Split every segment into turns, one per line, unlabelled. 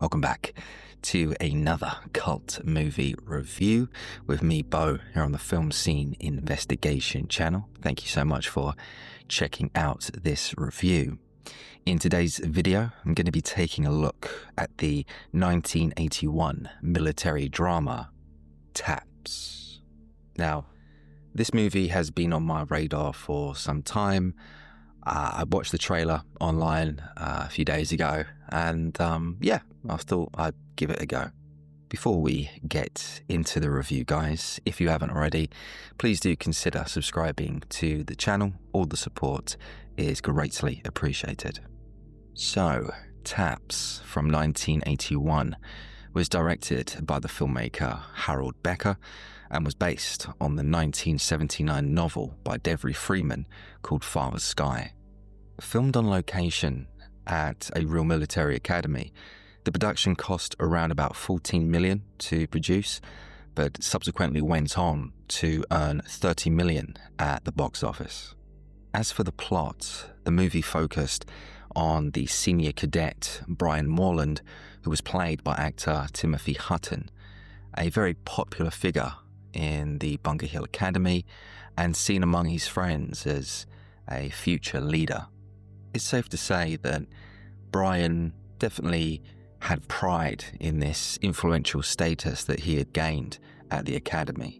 Welcome back to another cult movie review with me, Bo, here on the Film Scene Investigation channel. Thank you so much for checking out this review. In today's video, I'm going to be taking a look at the 1981 military drama, Taps. Now, this movie has been on my radar for some time. I watched the trailer online a few days ago, and I thought I'd give it a go. Before we get into the review, guys, if you haven't already, please do consider subscribing to the channel. All the support is greatly appreciated. So, Taps from 1981 was directed by the filmmaker Harold Becker and was based on the 1979 novel by Devery Freeman called Father's Sky. Filmed on location at a real military academy, the production cost around about $14 million to produce, but subsequently went on to earn $30 million at the box office. As for the plot, the movie focused on the senior cadet Brian Moreland, who was played by actor Timothy Hutton, a very popular figure in the Bunker Hill Academy and seen among his friends as a future leader. It's safe to say that Brian definitely had pride in this influential status that he had gained at the academy.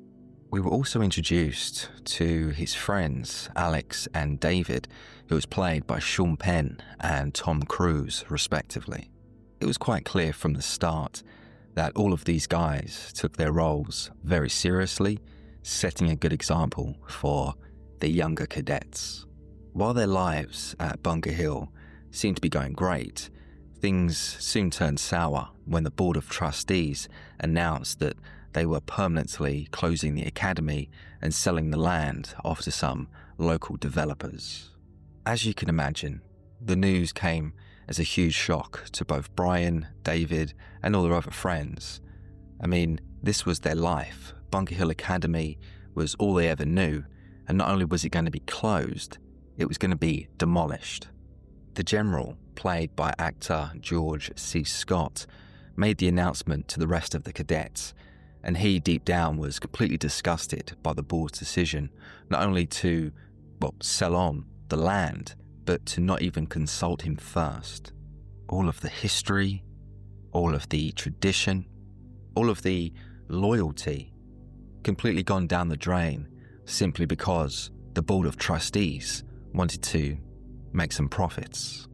We were also introduced to his friends, Alex and David, who was played by Sean Penn and Tom Cruise, respectively. It was quite clear from the start that all of these guys took their roles very seriously, setting a good example for the younger cadets. While their lives at Bunker Hill seemed to be going great, things soon turned sour when the Board of Trustees announced that they were permanently closing the academy and selling the land off to some local developers. As you can imagine, the news came as a huge shock to both Brian, David, and all their other friends. I mean, this was their life. Bunker Hill Academy was all they ever knew, and not only was it going to be closed, it was going to be demolished. The general, played by actor George C. Scott, made the announcement to the rest of the cadets, and he deep down was completely disgusted by the board's decision not only to, sell on the land, but to not even consult him first. All of the history, all of the tradition, all of the loyalty completely gone down the drain simply because the Board of Trustees wanted to make some profits.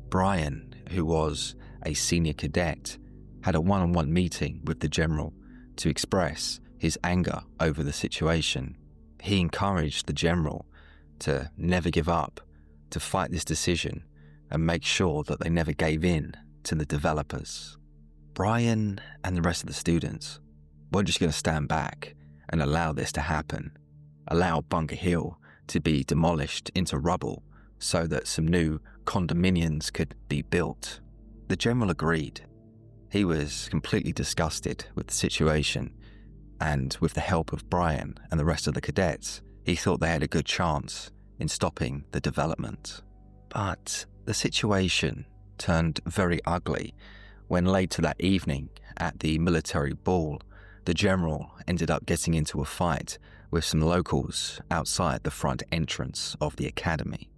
Brian, who was a senior cadet, had a one-on-one meeting with the general to express his anger over the situation. He encouraged the general to never give up, to fight this decision and make sure that they never gave in to the developers. Brian and the rest of the students weren't just going to stand back and allow this to happen, allow Bunker Hill to be demolished into rubble so that some new condominiums could be built. The general agreed. He was completely disgusted with the situation, and with the help of Brian and the rest of the cadets, he thought they had a good chance in stopping the development. But the situation turned very ugly when later that evening at the military ball, the general ended up getting into a fight with some locals outside the front entrance of the academy.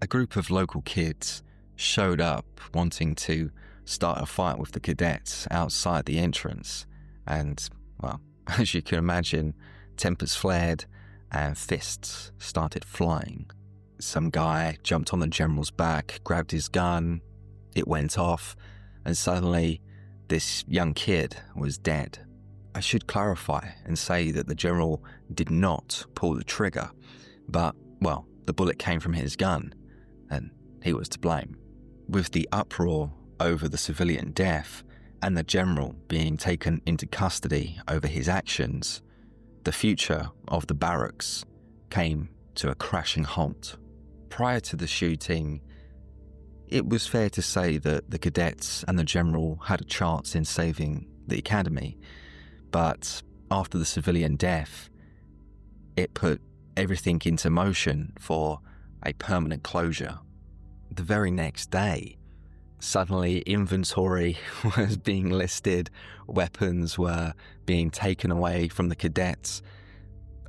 A group of local kids showed up wanting to start a fight with the cadets outside the entrance, and, as you can imagine, tempers flared and fists started flying. Some guy jumped on the general's back, grabbed his gun, it went off, and suddenly this young kid was dead. I should clarify and say that the general did not pull the trigger, but, the bullet came from his gun, and he was to blame. With the uproar over the civilian death and the general being taken into custody over his actions, the future of the barracks came to a crashing halt. Prior to the shooting, it was fair to say that the cadets and the general had a chance in saving the academy, but after the civilian death, it put everything into motion for a permanent closure. The very next day, Suddenly, inventory was being listed, weapons were being taken away from the cadets.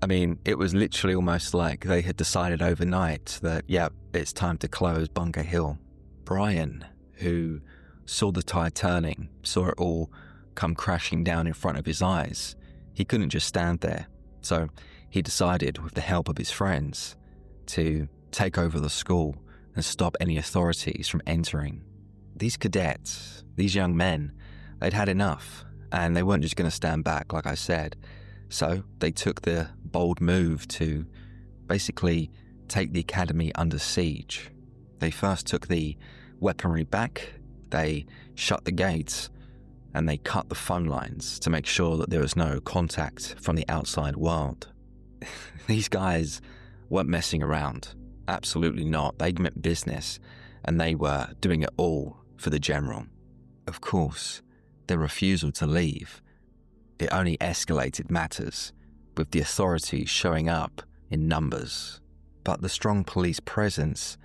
I mean, it was literally almost like they had decided overnight that, yep, it's time to close Bunker Hill. Brian, who saw the tide turning, saw it all come crashing down in front of his eyes, he couldn't just stand there. So he decided, with the help of his friends, to take over the school and stop any authorities from entering. These cadets, these young men, they'd had enough, and they weren't just going to stand back, like I said. So they took the bold move to basically take the academy under siege. They first took the weaponry back, they shut the gates, and they cut the phone lines to make sure that there was no contact from the outside world. These guys weren't messing around. Absolutely not. They meant business, and they were doing it all for the general. Of course, their refusal to leave, it only escalated matters, with the authorities showing up in numbers. But the strong police presence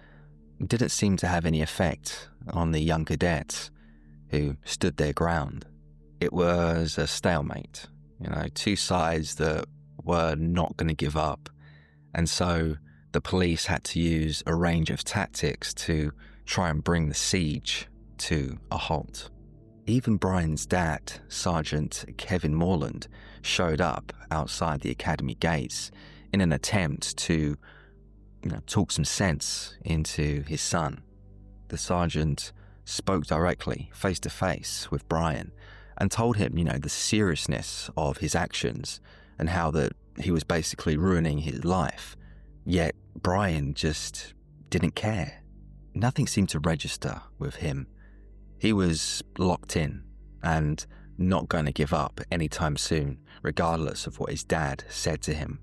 didn't seem to have any effect on the young cadets who stood their ground. It was a stalemate, two sides that were not going to give up. And so the police had to use a range of tactics to try and bring the siege to a halt. Even Brian's dad, Sergeant Kevin Morland, showed up outside the academy gates in an attempt to talk some sense into his son. The sergeant spoke directly, face to face with Brian, and told him, the seriousness of his actions and how that he was basically ruining his life. Yet Brian just didn't care. Nothing seemed to register with him. He was locked in and not going to give up anytime soon, regardless of what his dad said to him.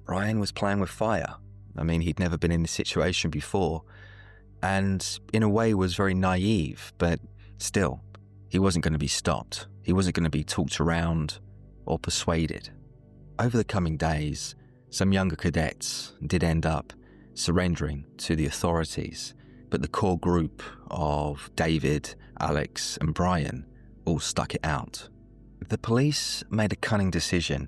Brian was playing with fire. I mean, he'd never been in this situation before, and in a way was very naive, but still, he wasn't going to be stopped. He wasn't going to be talked around or persuaded. Over the coming days, some younger cadets did end up surrendering to the authorities, but the core group of David, Alex, and Brian all stuck it out. The police made a cunning decision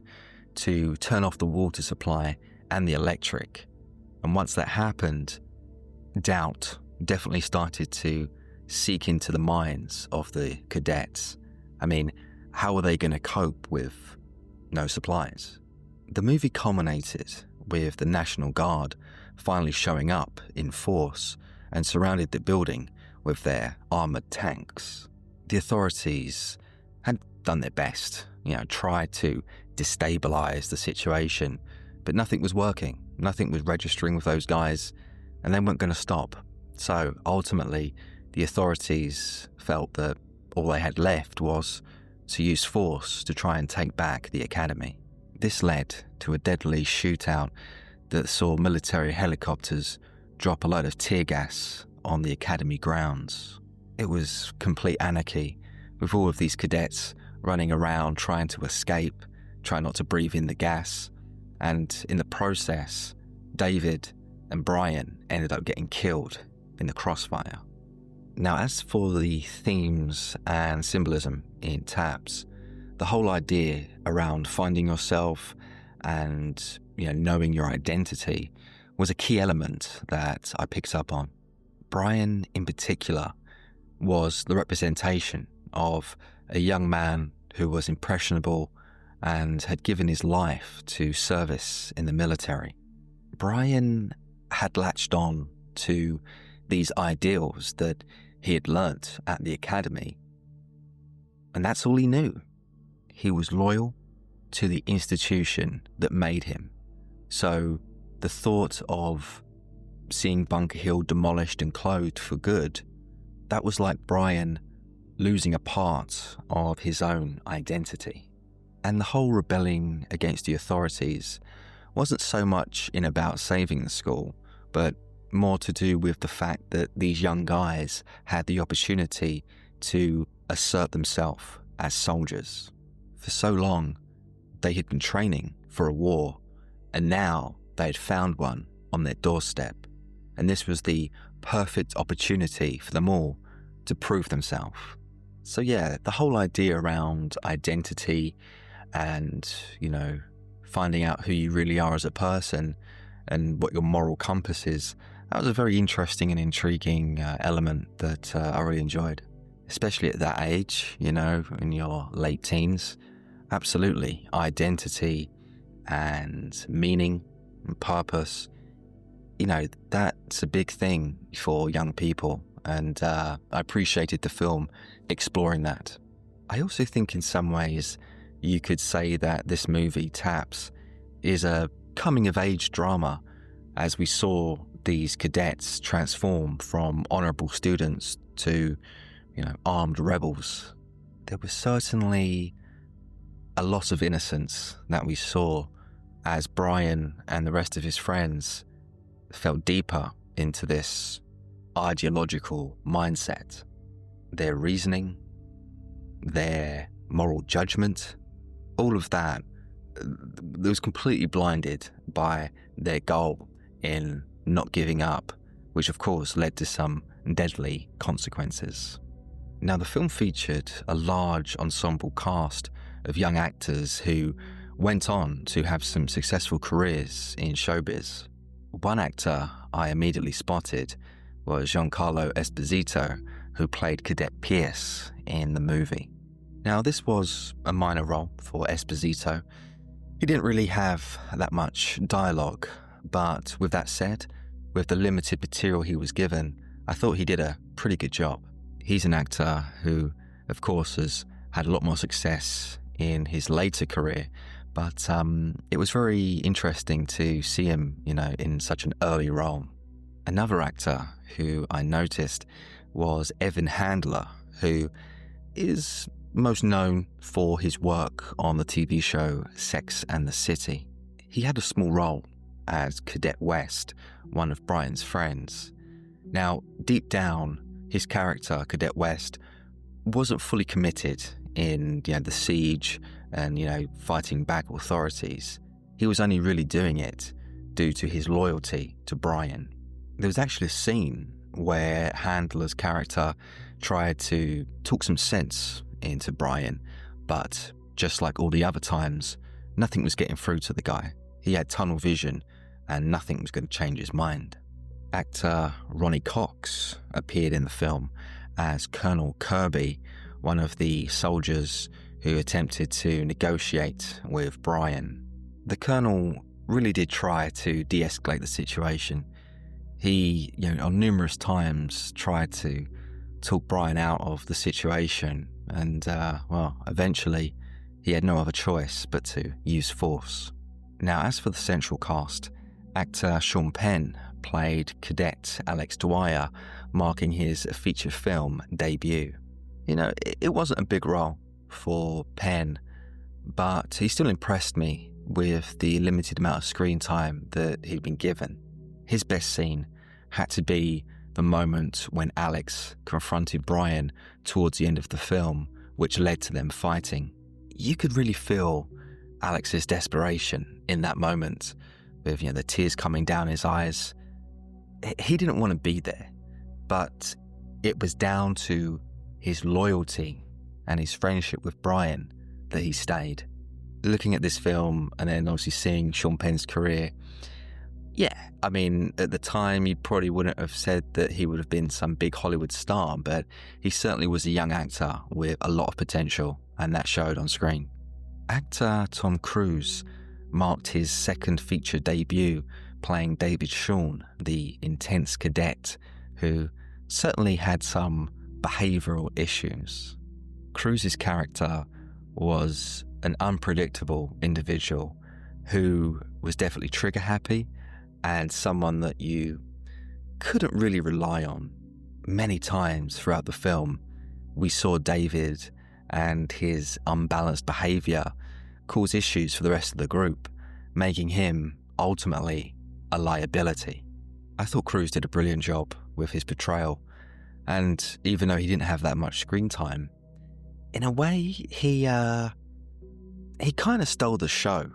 to turn off the water supply and the electric, and once that happened, doubt definitely started to seek into the minds of the cadets. I mean, how were they going to cope with no supplies? The movie culminated with the National Guard finally showing up in force and surrounded the building with their armoured tanks. The authorities had done their best, tried to destabilise the situation, but nothing was working. Nothing was registering with those guys, and they weren't going to stop. So ultimately, the authorities felt that all they had left was to use force to try and take back the academy. This led to a deadly shootout that saw military helicopters drop a load of tear gas on the academy grounds. It was complete anarchy, with all of these cadets running around trying to escape, trying not to breathe in the gas, and in the process, David and Brian ended up getting killed in the crossfire. Now, as for the themes and symbolism in Tabs, the whole idea around finding yourself and knowing your identity was a key element that I picked up on. Brian, in particular, was the representation of a young man who was impressionable and had given his life to service in the military. Brian had latched on to these ideals that he had learnt at the academy, and that's all he knew. He was loyal to the institution that made him. So the thought of seeing Bunker Hill demolished and closed for good, that was like Brian losing a part of his own identity. And the whole rebelling against the authorities wasn't so much in about saving the school, but more to do with the fact that these young guys had the opportunity to assert themselves as soldiers. For so long, they had been training for a war, and now they had found one on their doorstep. And this was the perfect opportunity for them all to prove themselves. So yeah, the whole idea around identity and, finding out who you really are as a person and what your moral compass is, that was a very interesting and intriguing element that I really enjoyed. Especially at that age, in your late teens. Absolutely. Identity and meaning and purpose, that's a big thing for young people. And I appreciated the film exploring that. I also think in some ways you could say that this movie, Taps, is a coming-of-age drama, as we saw these cadets transform from honourable students to, armed rebels. There was certainly a loss of innocence that we saw as Brian and the rest of his friends fell deeper into this ideological mindset. Their reasoning, their moral judgment, all of that was completely blinded by their goal in not giving up, which of course led to some deadly consequences. Now, the film featured a large ensemble cast of young actors who went on to have some successful careers in showbiz. One actor I immediately spotted was Giancarlo Esposito, who played Cadet Pierce in the movie. Now, this was a minor role for Esposito. He didn't really have that much dialogue, but with that said, with the limited material he was given, I thought he did a pretty good job. He's an actor who, of course, has had a lot more success in his later career, but it was very interesting to see him, in such an early role. Another actor who I noticed was Evan Handler, who is most known for his work on the TV show Sex and the City. He had a small role as Cadet West, one of Brian's friends. Now, deep down, his character, Cadet West, wasn't fully committed in the siege and fighting back authorities. He was only really doing it due to his loyalty to Brian. There was actually a scene where Handler's character tried to talk some sense into Brian, but just like all the other times, nothing was getting through to the guy. He had tunnel vision and nothing was going to change his mind. Actor Ronnie Cox appeared in the film as Colonel Kirby, one of the soldiers who attempted to negotiate with Brian. The Colonel really did try to de-escalate the situation. He, on numerous times tried to talk Brian out of the situation and, eventually he had no other choice but to use force. Now, as for the central cast, actor Sean Penn played Cadet Alex Dwyer, marking his feature film debut. It wasn't a big role for Penn, but he still impressed me with the limited amount of screen time that he'd been given. His best scene had to be the moment when Alex confronted Brian towards the end of the film, which led to them fighting. You could really feel Alex's desperation in that moment, with the tears coming down his eyes. He didn't want to be there, but it was down to his loyalty and his friendship with Brian that he stayed. Looking at this film and then obviously seeing Sean Penn's career, at the time you probably wouldn't have said that he would have been some big Hollywood star, but he certainly was a young actor with a lot of potential, and that showed on screen. Actor Tom Cruise marked his second feature debut playing David Shawn, the intense cadet who certainly had some behavioural issues. Cruise's character was an unpredictable individual who was definitely trigger happy and someone that you couldn't really rely on. Many times throughout the film, we saw David and his unbalanced behaviour cause issues for the rest of the group, making him ultimately a liability. I thought Cruise did a brilliant job with his portrayal, and even though he didn't have that much screen time, in a way, he kind of stole the show.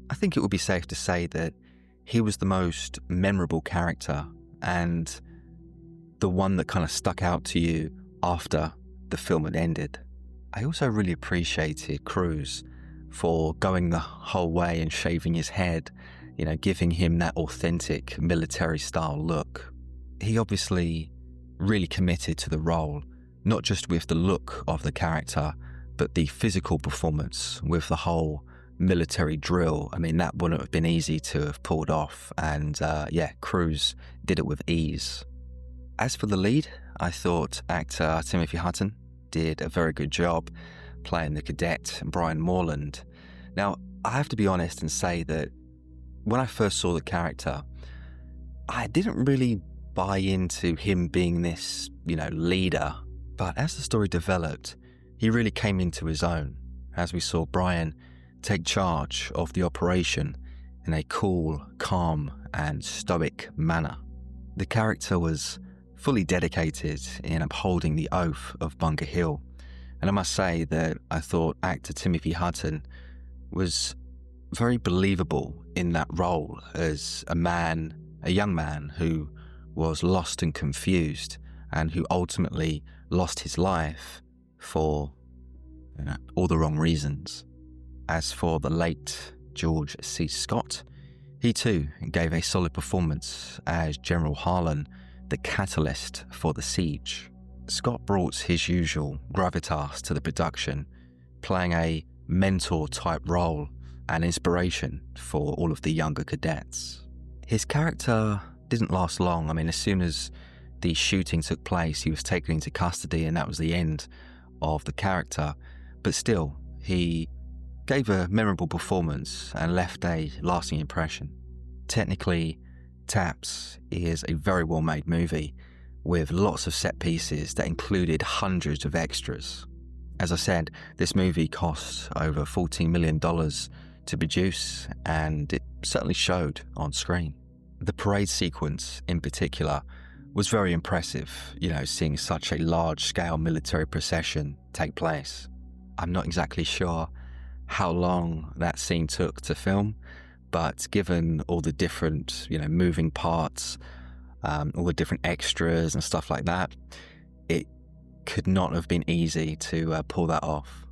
I think it would be safe to say that he was the most memorable character and the one that kind of stuck out to you after the film had ended. I also really appreciated Cruise for going the whole way and shaving his head, giving him that authentic military style look. He obviously really committed to the role, not just with the look of the character, but the physical performance with the whole military drill. I mean, that wouldn't have been easy to have pulled off, and Cruise did it with ease. As for the lead, I thought actor Timothy Hutton did a very good job playing the cadet Brian Moreland. Now, I have to be honest and say that when I first saw the character, I didn't really buy into him being this, leader. But as the story developed, he really came into his own as we saw Brian take charge of the operation in a cool, calm, and stoic manner. The character was fully dedicated in upholding the oath of Bunker Hill, and I must say that I thought actor Timothy Hutton was very believable in that role as a young man who was lost and confused, and who ultimately lost his life for all the wrong reasons. As for the late George C. Scott, he too gave a solid performance as General Harlan, the catalyst for the siege. Scott brought his usual gravitas to the production, playing a mentor-type role and inspiration for all of the younger cadets. His character didn't last long. I mean, as soon as the shooting took place, he was taken into custody, and that was the end of the character. But still, he gave a memorable performance and left a lasting impression. Technically, Taps is a very well-made movie with lots of set pieces that included hundreds of extras. As I said, this movie cost over $14 million to produce, and it certainly showed on screen. The parade sequence in particular was very impressive, seeing such a large-scale military procession take place. I'm not exactly sure how long that scene took to film, but given all the different, moving parts, all the different extras and stuff like that, it could not have been easy to pull that off.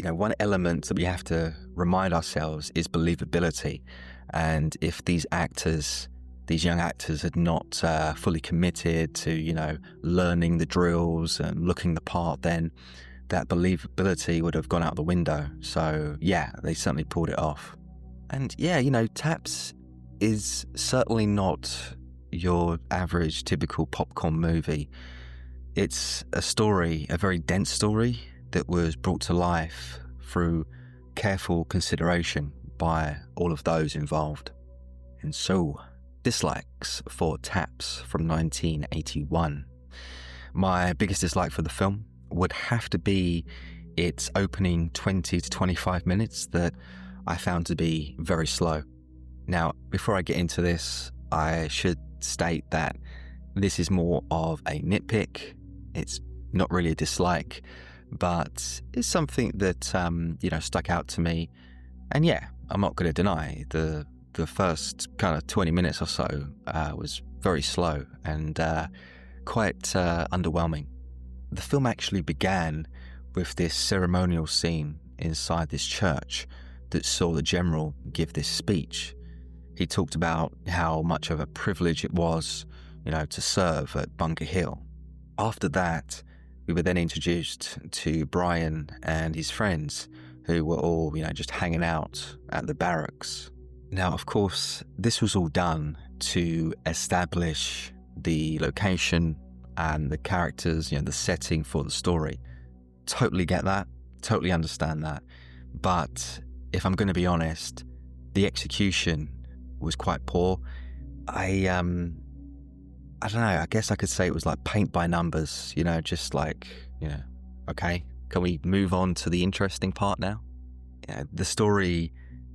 One element that we have to remind ourselves is believability, and if these young actors had not fully committed to, learning the drills and looking the part, then that believability would have gone out the window. So yeah, they certainly pulled it off. And yeah, Taps is certainly not your average typical popcorn movie. It's a story, a very dense story that was brought to life through careful consideration by all of those involved. And so, dislikes for Taps from 1981. My biggest dislike for the film would have to be its opening 20 to 25 minutes that I found to be very slow. Now, before I get into this, I should state that this is more of a nitpick. It's not really a dislike, but it's something that, stuck out to me. And yeah, I'm not going to deny the first kind of 20 minutes or so was very slow and quite underwhelming. The film actually began with this ceremonial scene inside this church that saw the general give this speech. He talked about how much of a privilege it was, to serve at Bunker Hill. After that, we were then introduced to Brian and his friends, who were all, just hanging out at the barracks. Now, of course, this was all done to establish the location and the characters, the setting for the story. Totally get that, totally understand that. But if I'm going to be honest, the execution was quite poor. I don't know, I guess I could say it was like paint by numbers, just like, okay, can we move on to the interesting part now? The story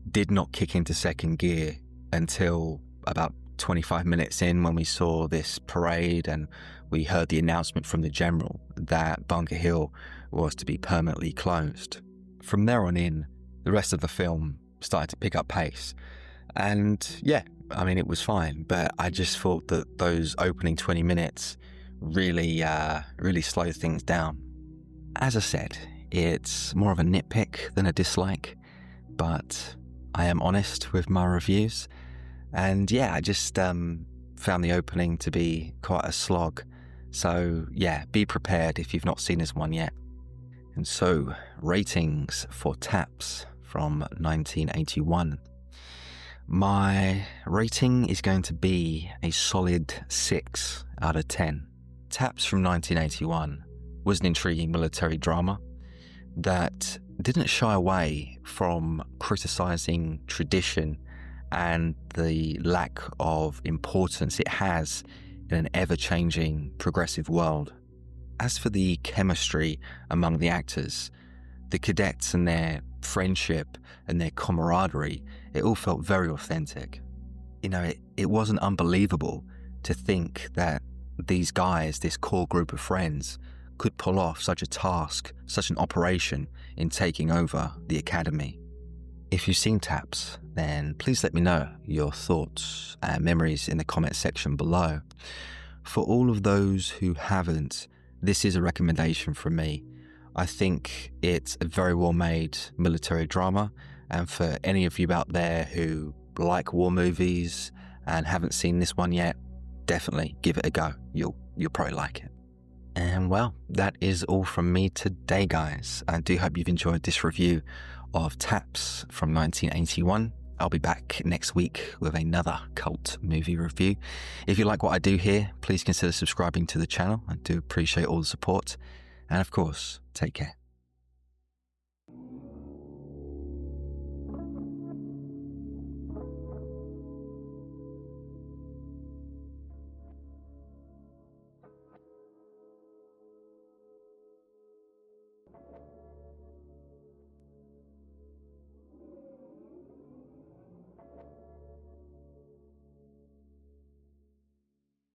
did not kick into second gear until about 25 minutes in, when we saw this parade and we heard the announcement from the general that Bunker Hill was to be permanently closed. From there on in, the rest of the film started to pick up pace. And yeah, I mean, it was fine, but I just thought that those opening 20 minutes really slow things down. As I said, it's more of a nitpick than a dislike, but I am honest with my reviews. And yeah, I just found the opening to be quite a slog. So yeah, be prepared if you've not seen this one yet. And so, ratings for Taps from 1981. My rating is going to be a solid 6 out of 10. Taps from 1981 was an intriguing military drama that didn't shy away from criticizing tradition and the lack of importance it has in an ever-changing, progressive world. As for the chemistry among the actors, the cadets and their friendship and their camaraderie, it all felt very authentic. You know, it wasn't unbelievable to think that these guys, this core group of friends, could pull off such a task, such an operation in taking over the academy. If you've seen Taps, then please let me know your thoughts and memories in the comment section below. For all of those who haven't, this is a recommendation from me. I think it's a very well made military drama, and for any of you out there who like war movies and haven't seen this one yet, definitely give it a go. You'll probably like it. And well, that is all from me today, guys. I do hope you've enjoyed this review of Taps from 1981. I'll be back next week with another cult movie review. If you like what I do here, please consider subscribing to the channel. I do appreciate all the support. And of course, take care.